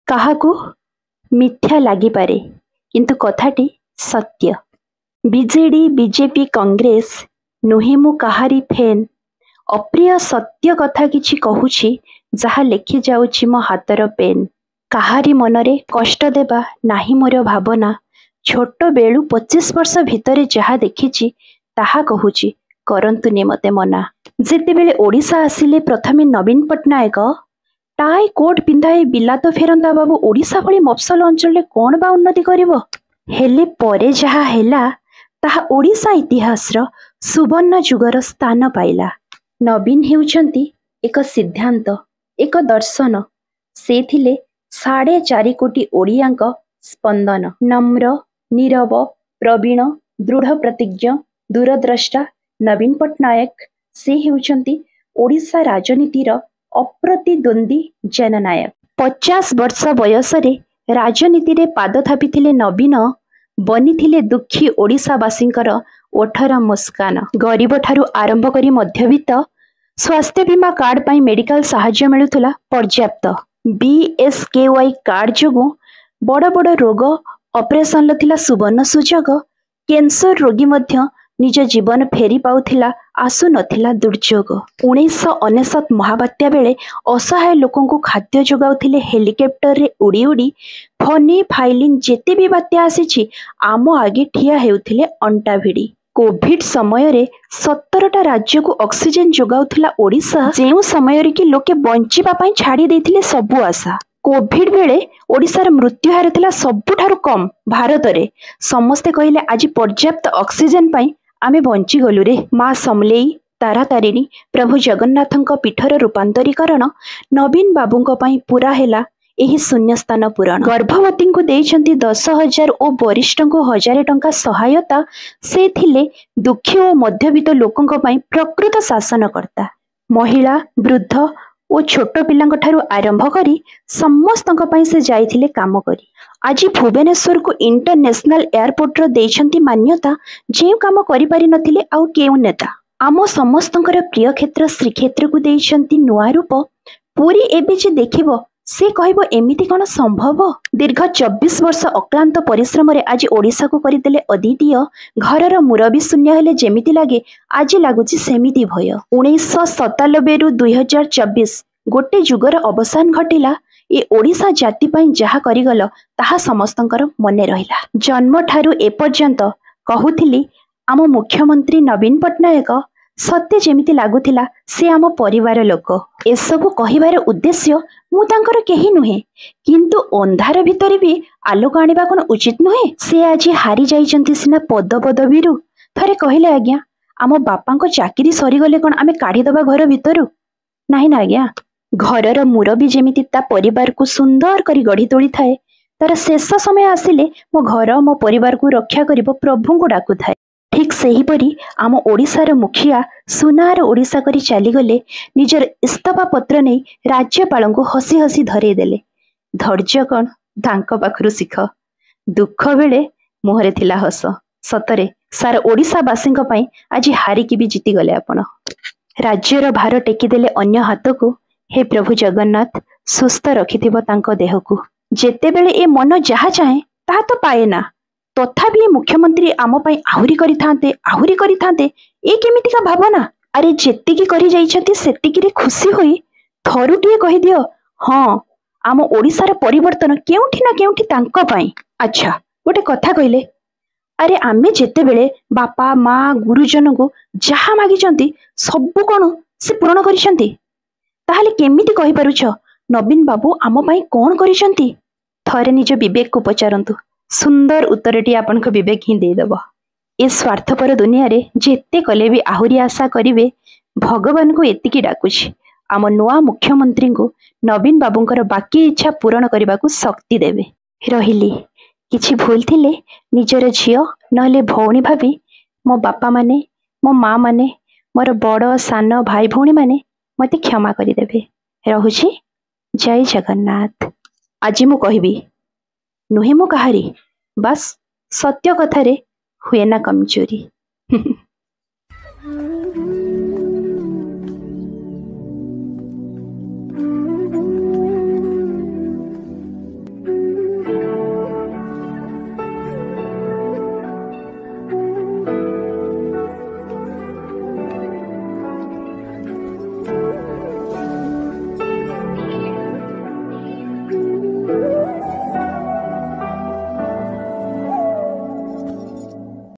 କାହାକୁ ମିଥ୍ୟା ଲାଗିପାରେ, କିନ୍ତୁ କଥାଟି ସତ୍ୟ। ବିଜେଡି, ବିଜେପି, କଂଗ୍ରେସ ନୁହେଁ ମୁଁ କାହାରି ଫେନ୍। ଅପ୍ରିୟ ସତ୍ୟ କଥା କିଛି କହୁଛି, ଯାହା ଲେଖି ଯାଉଛି ମୋ ହାତର ପେନ୍। କାହାରି ମନରେ କଷ୍ଟ ଦେବା ନାହିଁ ମୋର ଭାବନା। ଛୋଟ ବେଳୁ 25 ବର୍ଷ ଭିତରେ ଯାହା ଦେଖିଛି ତାହା କହୁଛି, କରନ୍ତୁନି ମତେ ମନା। ଯେତେବେଳେ ଓଡ଼ିଶା ଆସିଲେ ପ୍ରଥମେ ନବୀନ ପଟ୍ଟନାୟକ, ଟାଏ କୋଟ୍ ପିନ୍ଧାଇ ବିଲାତ ଫେରନ୍ତା ବାବୁ ଓଡ଼ିଶା ଭଳି ମଫସଲ ଅଞ୍ଚଳରେ କ'ଣ ବା ଉନ୍ନତି କରିବ? ହେଲେ ପରେ ଯାହା ହେଲା ତାହା ଓଡ଼ିଶା ଇତିହାସର ସୁବର୍ଣ୍ଣ ଯୁଗର ସ୍ଥାନ ପାଇଲା। ନବୀନ ହେଉଛନ୍ତି ଏକ ସିଦ୍ଧାନ୍ତ, ଏକ ଦର୍ଶନ। ସେ ଥିଲେ 4.5 କୋଟି ଓଡ଼ିଆଙ୍କ ସ୍ପନ୍ଦନ। ନମ୍ର, ନୀରବ, ପ୍ରବୀଣ, ଦୃଢ଼ ପ୍ରତିଜ୍ଞ, ଦୂରଦ୍ରଷ୍ଟା ନବୀନ ପଟ୍ଟନାୟକ। ସେ ହେଉଛନ୍ତି ଓଡ଼ିଶା ରାଜନୀତିର ଅପ୍ରତିଦ୍ୱନ୍ଦ୍ୱୀ ଜନନାୟକ। 50 ବର୍ଷ ବୟସରେ ରାଜନୀତିରେ ପାଦ ଥାପିଥିଲେ ନବୀନ, ବନିଥିଲେ ଦୁଃଖୀ ଓଡ଼ିଶାବାସୀଙ୍କର ଓଠର ମୁସ୍କାନ। ଗରିବଠାରୁ ଆରମ୍ଭ କରି ମଧ୍ୟବିତ୍ତ ସ୍ୱାସ୍ଥ୍ୟ ବୀମା କାର୍ଡ ପାଇଁ ମେଡିକାଲ ସାହାଯ୍ୟ ମିଳୁଥିଲା ପର୍ଯ୍ୟାପ୍ତ। BSKY କାର୍ଡ ଯୋଗୁଁ ବଡ଼ ବଡ଼ ରୋଗ ଅପରେସନର ଥିଲା ସୁବର୍ଣ୍ଣ ସୁଯୋଗ। କ୍ୟାନ୍ସର ରୋଗୀ ମଧ୍ୟ ନିଜ ଜୀବନ ଫେରି ପାଉଥିଲା, ଆସୁନଥିଲା ଦୁର୍ଯୋଗ। 1999 ମହାବାତ୍ୟା ବେଳେ ଅସହାୟ ଲୋକଙ୍କୁ ଖାଦ୍ୟ ଯୋଗାଉଥିଲେ ହେଲିକପ୍ଟରରେ ଉଡ଼ି ଉଡ଼ି। ଫନି ଫାଇଲିନ୍ ଯେତେ ବି ବାତ୍ୟା ଆସିଛି ଆମ ଆଗେ ଠିଆ ହେଉଥିଲେ ଅଣ୍ଟା ଭିଡ଼ି। କୋଭିଡ ସମୟରେ 17ଟା ରାଜ୍ୟକୁ ଅକ୍ସିଜେନ ଯୋଗାଉଥିଲା ଓଡ଼ିଶା, ଯେଉଁ ସମୟରେ କି ଲୋକେ ବଞ୍ଚିବା ପାଇଁ ଛାଡ଼ି ଦେଇଥିଲେ ସବୁ ଆଶା। କୋଭିଡ ବେଳେ ଓଡ଼ିଶାର ମୃତ୍ୟୁହାର ଥିଲା ସବୁଠାରୁ କମ୍ ଭାରତରେ। ସମସ୍ତେ କହିଲେ ଆଜି ପର୍ଯ୍ୟାପ୍ତ ଅକ୍ସିଜେନ ପାଇଁ ଆମେ ବଞ୍ଚିଗଲୁ ରେ। ମା ସମଲେଇ, ତାରାତାରିଣୀ, ପ୍ରଭୁ ଜଗନ୍ନାଥଙ୍କ ପୀଠର ରୂପାନ୍ତରୀକରଣ ନବୀନ ବାବୁଙ୍କ ପାଇଁ ପୁରା ହେଲା ଏହି ଶୂନ୍ୟସ୍ଥାନ ପୂରଣ। ଗର୍ଭବତୀଙ୍କୁ ଦେଇଛନ୍ତି 10,000 ଓ ବରିଷ୍ଠଙ୍କୁ 1,000 ଟଙ୍କା ସହାୟତା। ସେ ଥିଲେ ଦୁଃଖୀ ଓ ମଧ୍ୟବିତ୍ତ ଲୋକଙ୍କ ପାଇଁ ପ୍ରକୃତ ଶାସନକର୍ତ୍ତା। ମହିଳା, ବୃଦ୍ଧ ଓ ଛୋଟ ପିଲାଙ୍କ ଠାରୁ ଆରମ୍ଭ କରି ସମସ୍ତଙ୍କ ପାଇଁ ସେ ଯାଇଥିଲେ କାମ କରି। ଆଜି ଭୁବନେଶ୍ୱରକୁ ଇଣ୍ଟରନ୍ୟାସନାଲ ଏୟାରପୋର୍ଟର ଦେଇଛନ୍ତି ମାନ୍ୟତା, ଯେଉଁ କାମ କରିପାରିନଥିଲେ ଆଉ କେଉଁ ନେତା। ଆମ ସମସ୍ତଙ୍କର ପ୍ରିୟ କ୍ଷେତ୍ର ଶ୍ରୀକ୍ଷେତ୍ରକୁ ଦେଇଛନ୍ତି ନୂଆ ରୂପ। ପୁରୀ ଏବେ ଯେ ଦେଖିବ ସେ କହିବ ଏମିତି କ'ଣ ସମ୍ଭବ? ଦୀର୍ଘ 24 ବର୍ଷ ଅକ୍ଳାନ୍ତ ପରିଶ୍ରମରେ ଆଜି ଓଡ଼ିଶାକୁ କରିଦେଲେ ଅଦ୍ୱିତୀୟ। ଘରର ମୁରବୀ ଶୂନ୍ୟ ହେଲେ ଯେମିତି ଲାଗେ, ଆଜି ଲାଗୁଛି ସେମିତି ଭୟ। 1997ରୁ 2024 ଗୋଟେ ଯୁଗର ଅବସାନ ଘଟିଲା। ଏ ଓଡ଼ିଶା ଜାତି ପାଇଁ ଯାହା କରିଗଲ ତାହା ସମସ୍ତଙ୍କର ମନେ ରହିଲା। ଜନ୍ମଠାରୁ ଏପର୍ଯ୍ୟନ୍ତ କହୁଥିଲି ଆମ ମୁଖ୍ୟମନ୍ତ୍ରୀ ନବୀନ ପଟ୍ଟନାୟକ, ସତେ ଯେମିତି ଲାଗୁଥିଲା ସେ ଆମ ପରିବାର ଲୋକ। ଏସବୁ କହିବାର ଉଦ୍ଦେଶ୍ୟ ମୁଁ ତାଙ୍କର କେହି ନୁହେଁ, କିନ୍ତୁ ଅନ୍ଧାର ଭିତରେ ବି ଆଲୋକ ଆଣିବା କ'ଣ ଉଚିତ ନୁହେଁ? ସେ ଆଜି ହାରି ଯାଇଛନ୍ତି ସିନା ପଦପଦବୀରୁ। ଥରେ କହିଲେ, ଆଜ୍ଞା ଆମ ବାପାଙ୍କ ଚାକିରି ସରିଗଲେ କ'ଣ ଆମେ କାଢ଼ିଦେବା ଘର ଭିତରୁ? ନାହିଁ ନା ଆଜ୍ଞା। ଘରର ମୁରବୀ ଯେମିତି ତା ପରିବାରକୁ ସୁନ୍ଦର କରି ଗଢ଼ି ତୋଳିଥାଏ, ତାର ଶେଷ ସମୟ ଆସିଲେ ମୋ ଘର ମୋ ପରିବାରକୁ ରକ୍ଷା କରିବ ପ୍ରଭୁଙ୍କୁ ଡାକୁଥାଏ। ଠିକ୍ ସେହିପରି ଆମ ଓଡ଼ିଶାର ମୁଖିଆ ସୁନାର ଓଡ଼ିଶା କରି ଚାଲିଗଲେ। ନିଜର ଇସ୍ତଫା ପତ୍ର ନେଇ ରାଜ୍ୟପାଳଙ୍କୁ ହସି ହସି ଧରେଇ ଦେଲେ। ଧୈର୍ଯ୍ୟ କ'ଣ ତାଙ୍କ ପାଖରୁ ଶିଖ। ଦୁଃଖ ବେଳେ ମୁହଁରେ ଥିଲା ହସ। ସତରେ ସାରା ଓଡ଼ିଶାବାସୀଙ୍କ ପାଇଁ ଆଜି ହାରିକି ବି ଜିତିଗଲେ ଆପଣ। ରାଜ୍ୟର ଭାର ଟେକିଦେଲେ ଅନ୍ୟ ହାତକୁ। ହେ ପ୍ରଭୁ ଜଗନ୍ନାଥ, ସୁସ୍ଥ ରଖିଥିବ ତାଙ୍କ ଦେହକୁ। ଯେତେବେଳେ ଏ ମନ ଯାହା ଚାହେଁ ତାହା ତ ପାଏନା, ତଥାପି ଏ ମୁଖ୍ୟମନ୍ତ୍ରୀ ଆମ ପାଇଁ ଆହୁରି କରିଥାନ୍ତେ, ଏ କେମିତିକା ଭାବନା? ଆରେ ଯେତିକି କରି ଯାଇଛନ୍ତି ସେତିକିରେ ଖୁସି ହୋଇ ଥରୁଟିଏ କହିଦିଅ, ହଁ ଆମ ଓଡ଼ିଶାର ପରିବର୍ତ୍ତନ କେଉଁଠି ନା କେଉଁଠି ତାଙ୍କ ପାଇଁ। ଆଚ୍ଛା ଗୋଟେ କଥା କହିଲେ, ଆରେ ଆମେ ଯେତେବେଳେ ବାପା ମା ଗୁରୁଜନଙ୍କୁ ଯାହା ମାଗିଛନ୍ତି ସବୁ କ'ଣ ସେ ପୂରଣ କରିଛନ୍ତି? ତାହେଲେ କେମିତି କହିପାରୁଛ ନବୀନ ବାବୁ ଆମ ପାଇଁ କ'ଣ କରିଛନ୍ତି? ଥରେ ନିଜ ବିବେକକୁ ପଚାରନ୍ତୁ। ସୁନ୍ଦର ଉତ୍ତରଟି ଆପଣଙ୍କ ବିବେକ ହିଁ ଦେଇଦେବ। ଏ ସ୍ୱାର୍ଥପର ଦୁନିଆରେ ଯେତେ କଲେ ବି ଆହୁରି ଆଶା କରିବେ। ଭଗବାନଙ୍କୁ ଏତିକି ଡାକୁଛି, ଆମ ନୂଆ ମୁଖ୍ୟମନ୍ତ୍ରୀଙ୍କୁ ନବୀନ ବାବୁଙ୍କର ବାକି ଇଚ୍ଛା ପୂରଣ କରିବାକୁ ଶକ୍ତି ଦେବେ। ରହିଲି। କିଛି ଭୁଲ ଥିଲେ ନିଜର ଝିଅ ନହେଲେ ଭଉଣୀ ଭାବି ମୋ ବାପାମାନେ, ମୋ ମା ମାନେ, ମୋର ବଡ଼ ସାନ ଭାଇ ଭଉଣୀମାନେ ମୋତେ କ୍ଷମା କରିଦେବେ। ରହୁଛି। ଜୟ ଜଗନ୍ନାଥ। ଆଜି ମୁଁ କହିବି, ନୁହେଁ ମୁଁ କାହାରି, ବାସ୍ ସତ୍ୟ କଥାରେ ହୁଏ ନା କମଜୋରି।